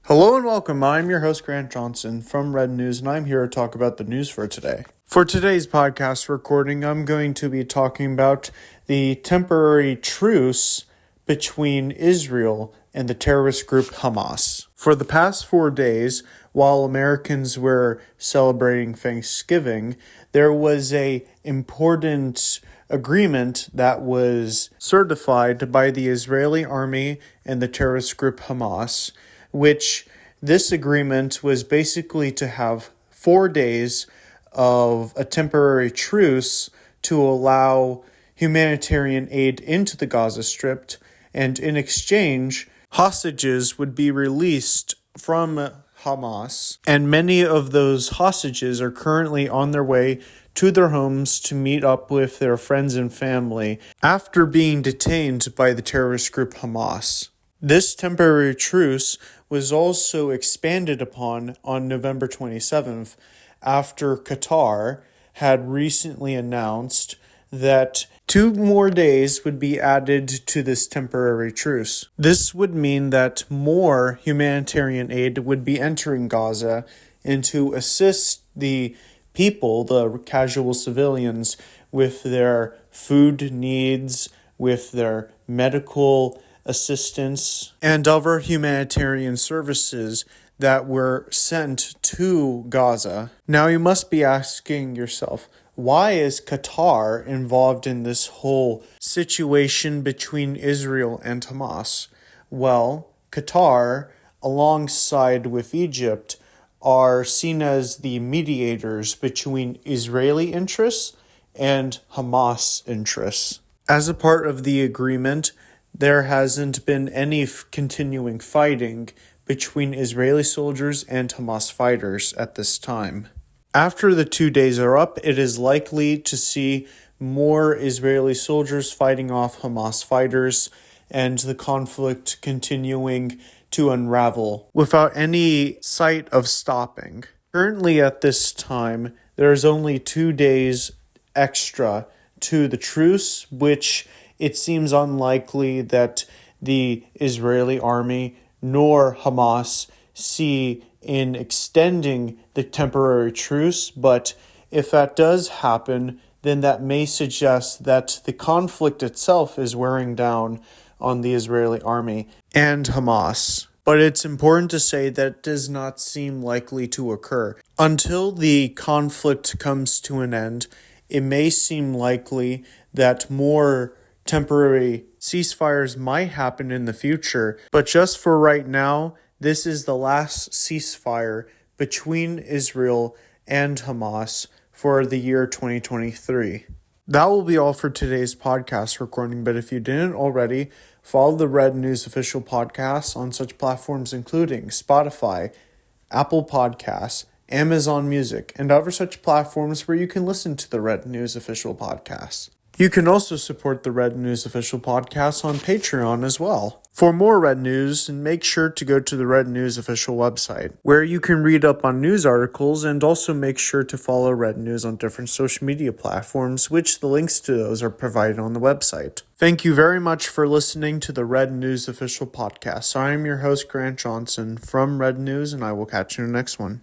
Hello and welcome. I'm your host, Grant Johnson from Red News, and I'm here to talk about the news for today. For today's podcast recording, I'm going to be talking about the temporary truce between Israel and the terrorist group Hamas. For the past 4 days, while Americans were celebrating Thanksgiving, there was an important agreement that was certified by the Israeli army and the terrorist group Hamas, which this agreement was basically to have 4 days of a temporary truce to allow humanitarian aid into the Gaza Strip, and in exchange, hostages would be released from Hamas, and many of those hostages are currently on their way to their homes to meet up with their friends and family after being detained by the terrorist group Hamas. This temporary truce was also expanded upon on November 27th after Qatar had recently announced that 2 more days would be added to this temporary truce. This would mean that more humanitarian aid would be entering Gaza and to assist the people, the casual civilians, with their food needs, with their medical assistance, and other humanitarian services that were sent to Gaza. Now you must be asking yourself, why is Qatar involved in this whole situation between Israel and Hamas? Well, Qatar, alongside with Egypt, are seen as the mediators between Israeli interests and Hamas interests. As a part of the agreement, there hasn't been any continuing fighting between Israeli soldiers and Hamas fighters at this time. After the 2 days are up, it is likely to see more Israeli soldiers fighting off Hamas fighters and the conflict continuing to unravel without any sight of stopping. Currently at this time, there is only 2 days extra to the truce, which it seems unlikely that the Israeli army nor Hamas see in extending the temporary truce, but if that does happen, then that may suggest that the conflict itself is wearing down on the Israeli army and Hamas. But it's important to say that it does not seem likely to occur. Until the conflict comes to an end, it may seem likely that more temporary ceasefires might happen in the future, but just for right now, this is the last ceasefire between Israel and Hamas for the year 2023. That will be all for today's podcast recording, but if you didn't already, follow the Red News official podcasts on such platforms including Spotify, Apple Podcasts, Amazon Music, and other such platforms where you can listen to the Red News official podcasts. You can also support the Red News official podcast on Patreon as well. For more Red News, make sure to go to the Red News official website, where you can read up on news articles, and also make sure to follow Red News on different social media platforms, which the links to those are provided on the website. Thank you very much for listening to the Red News official podcast. I am your host, Grant Johnson from Red News, and I will catch you in the next one.